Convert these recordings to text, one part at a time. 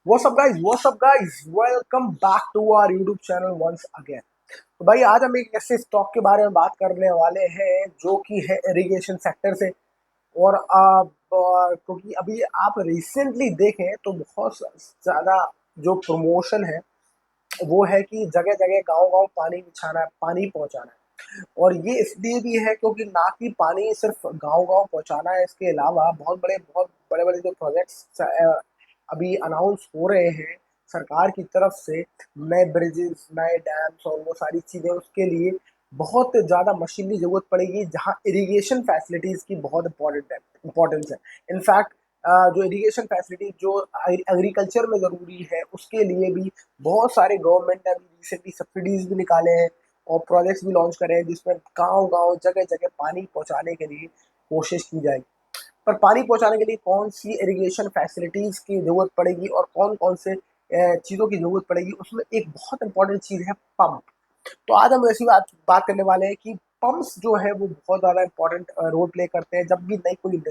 What's up guys, welcome back to our YouTube channel once again। तो भाई आज हम एक ऐसे स्टॉक के बारे में बात करने वाले हैं जो कि है इरिगेशन सेक्टर से। और क्योंकि अभी आप रिसेंटली देखें तो बहुत ज़्यादा जो प्रमोशन है वो है कि जगह जगह गांव गांव पानी बिछाना है, पानी पहुंचाना है। और ये इसलिए भी है क्योंकि ना कि पानी सिर्फ गांव गांव पहुंचाना है, इसके अलावा बहुत बड़े बड़े जो प्रोजेक्ट्स अभी अनाउंस हो रहे हैं सरकार की तरफ से, नए ब्रिजेस, नए डैम्स और वो सारी चीज़ें, उसके लिए बहुत ज़्यादा मशीन की ज़रूरत पड़ेगी, जहाँ इरिगेशन फैसिलिटीज़ की बहुत इम्पोर्टेंस है। इनफैक्ट जो इरिगेशन फैसिलिटी जो एग्रीकल्चर में ज़रूरी है, उसके लिए भी बहुत सारे गवर्नमेंट ने अभी रिसेंटली सब्सिडीज़ भी निकाले हैं और प्रोजेक्ट्स भी लॉन्च करे हैं, जिसमें गांव-गांव, जगह-जगह पानी पहुंचाने के लिए कोशिश की जाएगी। पर पानी पहुंचाने के लिए कौन सी इरिगेशन फैसिलिटीज़ की ज़रूरत पड़ेगी और कौन-कौन से चीज़ों की ज़रूरत पड़ेगी, उसमें एक बहुत इंपॉर्टेंट चीज़ है पंप। तो आज हम ऐसी बात बात करने वाले हैं कि पंप्स जो है वो बहुत ज़्यादा इंपॉर्टेंट रोल प्ले करते हैं। जब भी नई कोई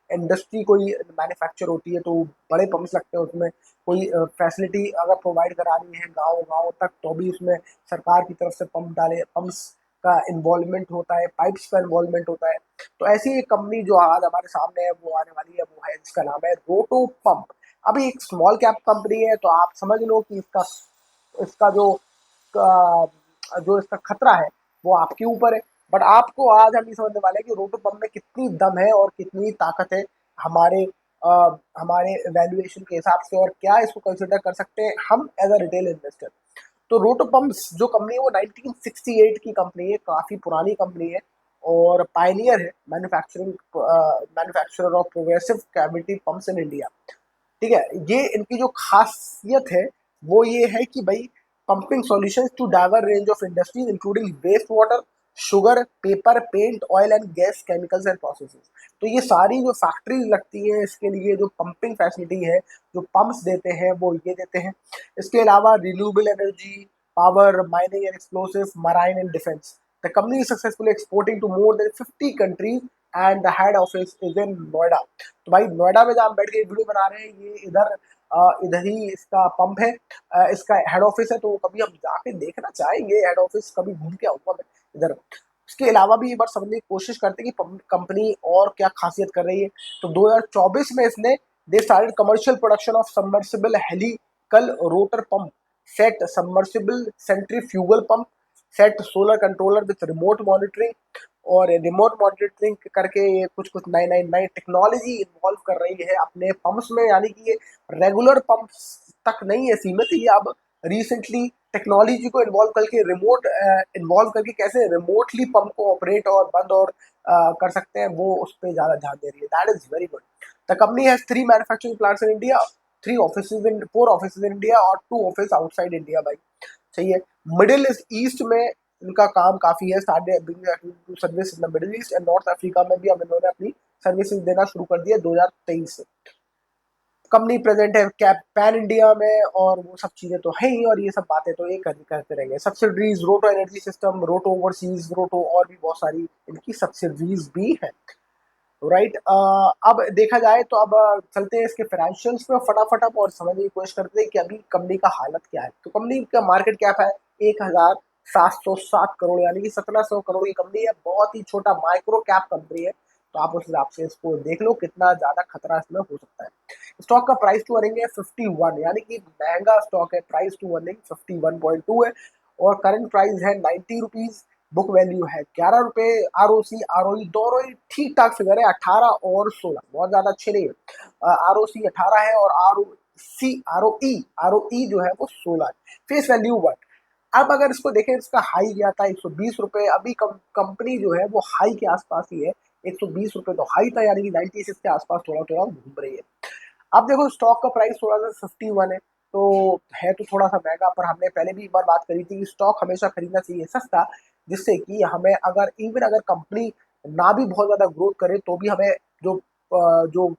इंडस्ट्री कोई मैन्युफैक्चर होती है तो बड़े पंप्स लगते हैं उसमें। कोई फैसिलिटी अगर प्रोवाइड करानी है गांव गांव तक, तो भी उसमें सरकार की तरफ से पंप्स का इन्वॉल्वमेंट होता है, पाइप्स का इन्वॉल्वमेंट होता है। तो ऐसी एक कंपनी जो आज हमारे सामने है वो आने वाली है, वो है, जिसका नाम है रोटो पंप। अभी एक स्मॉल कैप कंपनी है, तो आप समझ लो कि इसका इसका जो इसका खतरा है वो आपके ऊपर है। बट आपको आज हम ये समझने वाले हैं कि रोटो पंप में कितनी दम है और कितनी ताकत है हमारे हमारे वैल्यूएशन के हिसाब से, और क्या इसको कंसिडर कर सकते हैं हम एज अ रिटेल इन्वेस्टर। तो रोटो पंप्स जो कंपनी है वो 1968 की कंपनी है, काफ़ी पुरानी कंपनी है और पायनियर है manufacturer of progressive cavity pumps in India. ठीक है, ये इनकी जो खासियत है वो ये है कि भाई pumping solutions to diverse range of industries including waste water, sugar, paper, paint, oil and gas, chemicals and processes. तो ये सारी जो फैक्ट्रीज लगती हैं इसके लिए जो पंपिंग फैसिलिटी है, जो पंप्स देते हैं वो ये देते हैं। इसके अलावा renewable energy, power, mining and explosive, marine and defence. The company is successfully exporting to more than 50 countries and the head office is in Noida. तो भाई नोएडा में जहाँ हम बैठ के वीडियो बना रहे हैं, ये इधर ही इसका पंप है, इसका हेड ऑफिस है। तो कभी हम जाके देखना चाहेंगे हेड ऑफिस, कभी घूम के आऊंगा मैं इधर। उसके अलावा भी एक बार समझने की कोशिश करते हैं कि कंपनी और क्या खासियत कर रही है। तो 2024 में इसने they started commercial production of submersible helical rotor pump, set submersible centrifugal pump, set solar controller with remote monitoring. और रिमोट मॉनिटरिंग करके ये कुछ कुछ नई नई नई टेक्नोलॉजी इन्वॉल्व कर रही है अपने पंप्स में, यानी कि ये रेगुलर पंप्स तक नहीं है सीमित, ये अब रिसेंटली टेक्नोलॉजी को इन्वॉल्व करके कैसे रिमोटली पंप को ऑपरेट और बंद और कर सकते हैं, वो उस पर ज़्यादा ध्यान दे रही है। That is very good. The company has 3 manufacturing plants in India, 4 office in India और 2 ऑफिस आउटसाइड इंडिया भाई। सही है। मिडिल ईस्ट में इनका काम काफ़ी है, service in the middle east and north Africa में भी अब इन्होंने अपनी सर्विसेज देना शुरू कर दिया 2023 से। कंपनी प्रेजेंट है कैप पैन इंडिया में, और वो सब चीज़ें तो है ही, और ये सब बातें तो ये करते रहेंगे। सब्सिडरीज रोटो एनर्जी सिस्टम, रोटो ओवरसीज, रोटो, और भी बहुत सारी इनकी सब्सिडरीज भी हैं। राइट। अब देखा जाए तो अब चलते हैं इसके फाइनेंशियल्स में फटाफट अब, और समझने की कोशिश करते हैं कि अभी कंपनी का हालत क्या है। तो कंपनी का मार्केट कैप है 1707 करोड़, यानी कि 1700 करोड़ की कंपनी है। बहुत ही छोटा माइक्रो कैप कंपनी है। तो आप उस हिसाब से इसको देख लो कितना ज़्यादा खतरा इसमें हो सकता है। स्टॉक का प्राइस टू अर्निंग है 51, यानी कि महंगा स्टॉक है। प्राइस टू अर्निंग 51.2 है और करंट प्राइस है 90 रुपीज़। बुक वैल्यू है 11 रुपये। आर ओ सी, आर ओ ई दोनों ही ठीक ठाक फिगर है, 18 और 16, बहुत ज़्यादा अच्छे नहीं है। आर ओ सी 18 है और आर ओ ई जो है वो 16 है। Face value 1। अब अगर इसको देखें, इसका हाई गया था 120 रुपये। अभी कंपनी जो है वो हाई के आसपास ही है, 120 रुपये तो हाई था, यानी कि 96 के आसपास थोड़ा थोड़ा घूम रही है। अब देखो स्टॉक का प्राइस थोड़ा सा 51 है, तो है तो थोड़ा सा महंगा, पर हमने पहले भी एक बार बात करी थी कि स्टॉक हमेशा खरीदना चाहिए सस्ता, जिससे कि हमें अगर कंपनी ना भी बहुत ज़्यादा ग्रोथ करे तो भी हमें जो जो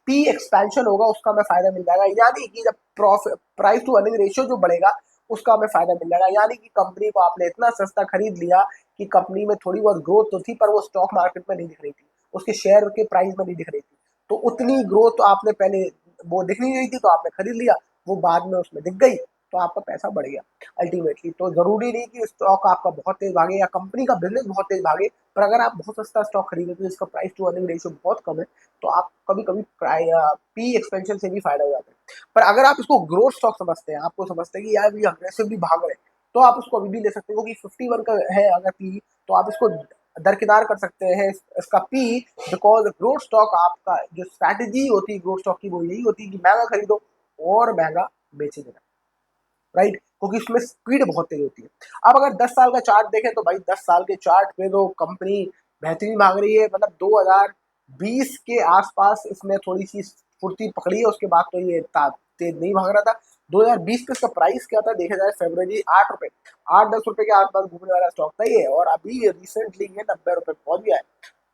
पी एक्सपेंशन होगा उसका हमें फ़ायदा मिल जाएगा, यानी कि जब profit price to earning ratio जो बढ़ेगा उसका हमें फ़ायदा मिल जाएगा। यानी कि कंपनी को आपने इतना सस्ता खरीद लिया कि कंपनी में थोड़ी बहुत ग्रोथ तो थी, पर वो स्टॉक मार्केट में नहीं दिख रही थी, उसके शेयर के प्राइस में नहीं दिख रही थी। तो उतनी ग्रोथ आपने पहले वो दिख नहीं रही थी तो आपने खरीद लिया, वो बाद में उसमें दिख गई तो आपका पैसा बढ़ गया अल्टीमेटली। तो जरूरी नहीं कि स्टॉक आपका बहुत तेज भागे या कंपनी का बिजनेस बहुत तेज भागे, पर अगर आप बहुत सस्ता स्टॉक खरीदते हो जिसका प्राइस टू अर्निंग रेशियो बहुत कम है तो आप कभी कभी पी एक्सपेंशन से भी फायदा हो जाता है। पर अगर आप इसको ग्रोथ स्टॉक समझते हैं, आपको समझते हैं कि यार ये अग्रेसिवली भाग रहे हैं, तो आप उसको अभी भी ले सकते हो कि 51 का है अगर पी, तो आप इसको दरकिनार कर सकते हैं इसका पी, बिकॉज ग्रोथ स्टॉक आपका जो स्ट्रैटेजी होती है ग्रोथ स्टॉक की वो यही होती है कि महंगा खरीदो और महंगा बेचे देना, राइट, क्योंकि उसमें स्पीड बहुत तेज होती है। अब अगर 10 साल का चार्ट देखें तो भाई 10 साल के चार्ट पे तो कंपनी बेहतरीन भाग रही है, मतलब 2020 के आसपास इसने थोड़ी सी फुर्ती पकड़ी है, उसके बाद तो ये तेज नहीं भाग रहा था। 2020 पे इसका प्राइस क्या था देखा जाए, फरवरी 8 रुपए, 8-10 रुपए के आसपास घूमने वाला स्टॉक था ये, और अभी रिसेंटली ये 90 रुपए पहुंच गया है,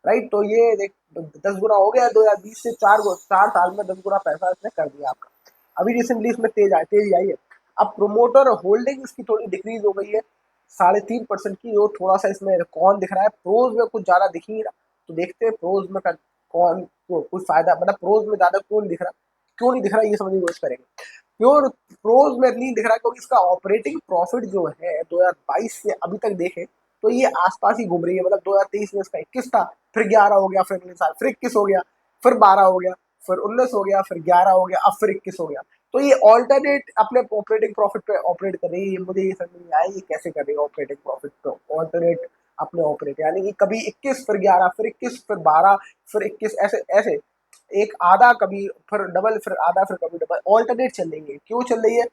राइट। तो ये 10 गुना हो गया 2020 से, 4 साल में 10 गुना पैसा इसने कर दिया आपका। अभी रिसेंटली इसमें तेजी आई है। अब प्रोमोटर होल्डिंग इसकी थोड़ी डिक्रीज हो गई है 3.5% की, जो थोड़ा सा इसमें कौन दिख रहा है, प्रोज में कुछ ज्यादा दिख नहीं रहा, तो देखते हैं प्रोज में कौन को कुछ फायदा, मतलब प्रोज में ज्यादा कौन दिख रहा, क्यों नहीं दिख रहा ये समझने की कोशिश करेंगे। प्योर प्रोज में नहीं दिख रहा क्योंकि इसका ऑपरेटिंग प्रॉफिट जो है 2022 से अभी तक देखें तो ये आसपास ही घूम रही है, मतलब 2023 में इसका 21 था, फिर 11 हो गया, फिर अगले साल फिर 21 हो गया, फिर 12 हो गया, फिर 19 हो गया, फिर 11 हो गया, अब फिर 21 हो गया। तो ये ऑल्टरनेट अपने ऑपरेटिंग प्रॉफिट पे ऑपरेट कर रही है, मुझे ये समझ नहीं आया ये कैसे कर रही है ऑपरेटिंग प्रॉफिट पे ऑल्टरनेट अपने ऑपरेट, यानी कि कभी 21 फिर 11 फिर 21 फिर 12 फिर 21, ऐसे ऐसे एक आधा कभी फिर डबल फिर आधा फिर कभी डबल ऑल्टरनेट चल रही है, क्यों चल रही है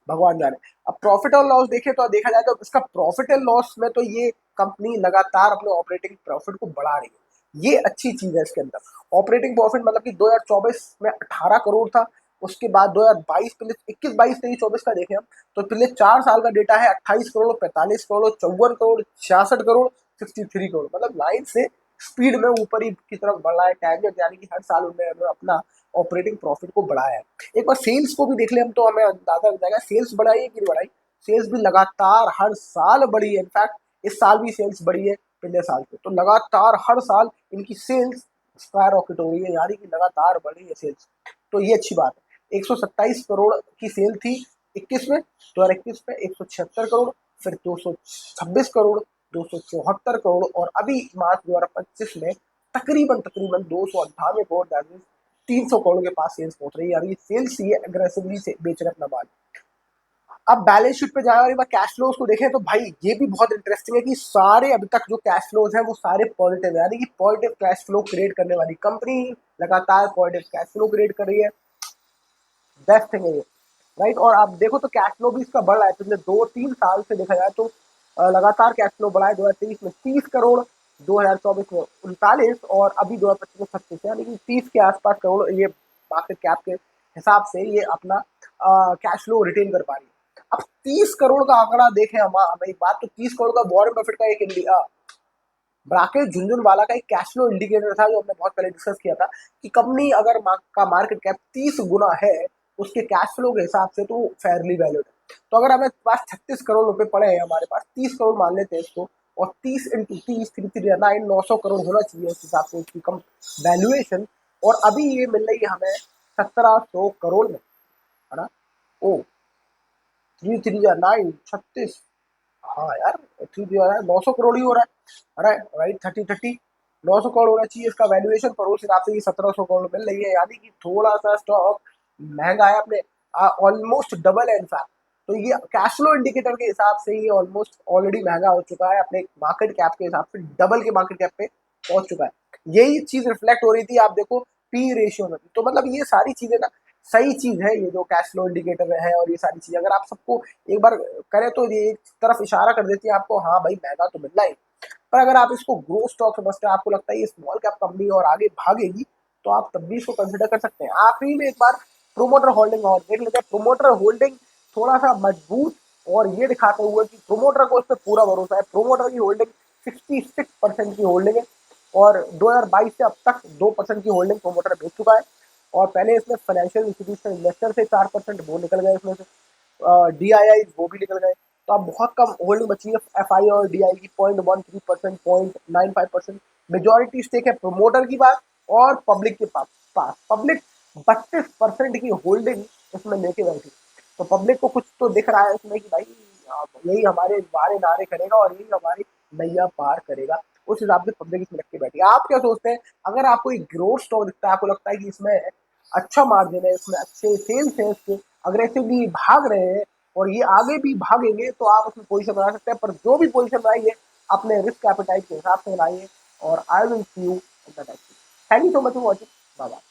भगवान जाने। अब प्रॉफिट और लॉस देखें तो देखा जाए तो इसका प्रॉफिट एंड लॉस में तो ये कंपनी लगातार अपने ऑपरेटिंग प्रॉफिट को बढ़ा रही है, ये अच्छी चीज है इसके अंदर। ऑपरेटिंग प्रॉफिट मतलब कि 2024 में 18 करोड़ था, उसके बाद 2022 पिछले 21 22 23 24 का देखें हम तो पिछले 4 साल का डेटा है 28 करोड़ 45 करोड़ 54 करोड़ 66 करोड़ 63 करोड़, मतलब लाइन से स्पीड में ऊपर ही की तरफ बढ़ रहा है टैंजेंट, यानी कि हर साल उन्होंने अपना ऑपरेटिंग प्रॉफिट को बढ़ाया है। एक बार सेल्स को भी देख ले हम तो हमें अंदाजा लग जाएगा सेल्स बढ़ाई है कि नहीं बढ़ाई, सेल्स भी लगातार हर साल बढ़ी है, इनफैक्ट इस साल भी सेल्स बढ़ी है पिछले साल से, तो लगातार हर साल इनकी सेल्स स्क्वायर रॉकेट हो रही है, यानी कि लगातार बढ़ रही है सेल्स, तो ये अच्छी बात है। 127 करोड़ की सेल थी 21 में, 2021 में 176 करोड़, फिर 226 करोड़, 274 करोड़, और अभी मार्च 2025 में तकरीबन तकरीबन 298 करोड़, 300 करोड़ के पास सेल्स पहुंच रही है, यानी सेल्स ये एग्रेसिवली से बेच रहे अपना माल। अब बैलेंस शीट पे जाए और एक बार कैश फ्लोज को देखें तो भाई ये भी बहुत इंटरेस्टिंग है कि सारे अभी तक जो कैश फ्लोज हैं वो सारे पॉजिटिव है, यानी कि पॉजिटिव कैश फ्लो क्रिएट करने वाली कंपनी लगातार पॉजिटिव कैश फ्लो क्रिएट कर रही है, बेस्ट थिंग है ये, राइट। और आप देखो तो कैश फ्लो भी इसका बढ़ रहा है, पिछले 2-3 साल से देखा जाए तो लगातार कैश फ्लो बढ़ा है, 2023 में 30 करोड़, 2024 में 39 और अभी 2025 में 36, यानी कि 30 के आसपास करोड़ ये मार्केट कैप के हिसाब से ये अपना कैश फ्लो रिटेन कर पा रही है। अब 30 करोड़ का आंकड़ा देखें हम एक बात, तो 30 करोड़ का वॉरेन बफेट का एक इंडिया राकेश झुनझुनवाला का एक कैश फ्लो इंडिकेटर था जो हमने बहुत पहले डिस्कस किया था कि कंपनी अगर का मार्केट कैप 30 गुना है उसके कैश फ्लो के हिसाब से तो फेयरली वैल्यूड है। तो अगर हमें पास 36 करोड़ रुपए पड़े हैं, हमारे पास 30 करोड़ मान लेते हैं इसको, और 30 इंटू 30 339 900 करोड़ होना चाहिए उस हिसाब से उसकी कम वैल्यूएशन, और अभी ये मिल रही है हमें 1700 करोड़ में, है ना। ओ 339 36, हाँ यार 900 करोड़ ही हो रहा है, राइट 30 900 करोड़ होना चाहिए इसका वैल्यूएशन, पर उस हिसाब से ये 1700 करोड़ मिल रही है, यानी कि थोड़ा सा स्टॉक महंगा है अपने, ऑलमोस्ट डबल है इनफैक्ट। तो ये कैश फ्लो इंडिकेटर के हिसाब से ये ऑलमोस्ट ऑलरेडी महंगा हो चुका है, अपने मार्केट कैप के हिसाब से डबल के मार्केट कैप पे पहुंच चुका है। यही चीज रिफ्लेक्ट हो रही थी आप देखो पी रेशियो में, तो मतलब ये सारी चीजें ना सही चीज है, ये जो कैश फ्लो इंडिकेटर है और ये सारी चीजें अगर आप सबको एक बार करें तो ये एक तरफ इशारा कर देती है आपको, हाँ भाई महंगा तो मिल रहा है, पर अगर आप इसको ग्रो स्टॉक समझते हैं, आपको लगता है ये स्मॉल कैप कंपनी और आगे भागेगी, तो आप तब भी इसको कंसिडर कर सकते हैं। आखिरी में एक बार प्रोमोटर होल्डिंग और देख लेते हैं, प्रोमोटर होल्डिंग थोड़ा सा मजबूत और ये दिखाते हुए कि प्रोमोटर को इस पर पूरा भरोसा है, प्रोमोटर की होल्डिंग 66% की होल्डिंग है, और 2022 से अब तक 2% की होल्डिंग प्रोमोटर बेच चुका है, और पहले इसमें फाइनेंशियल इंस्टीट्यूशन इन्वेस्टर से 4% वो निकल गए, इसमें से DII वो भी निकल गए, तो अब बहुत कम होल्डिंग बची है FI और DI की 0.13%, 0.95%। मेजोरिटी स्टेक है प्रोमोटर की बात और पब्लिक के पास, पब्लिक 32% की होल्डिंग इसमें लेके बैठी। तो पब्लिक को कुछ तो दिख रहा है इसमें कि भाई यही हमारे बारे नारे करेगा और यही हमारी नैया पार करेगा। उस हिसाब से पब्लिक इसमें रख के बैठी है। आप क्या सोचते हैं, अगर आपको एक ग्रोथ स्टॉक दिखता है, आपको लगता है कि इसमें अच्छा मार्जिन है, इसमें अच्छे सेल्स है, इसके अग्रेसिवली भाग रहे हैं और ये आगे भी भागेंगे, तो आप उसमें पोजीशन बना सकते हैं। पर जो भी पोजीशन बनाइए अपने रिस्क एपेटाइट के हिसाब से बनाइए। और I will see you in the next. Thank you so much for watching. Bye bye.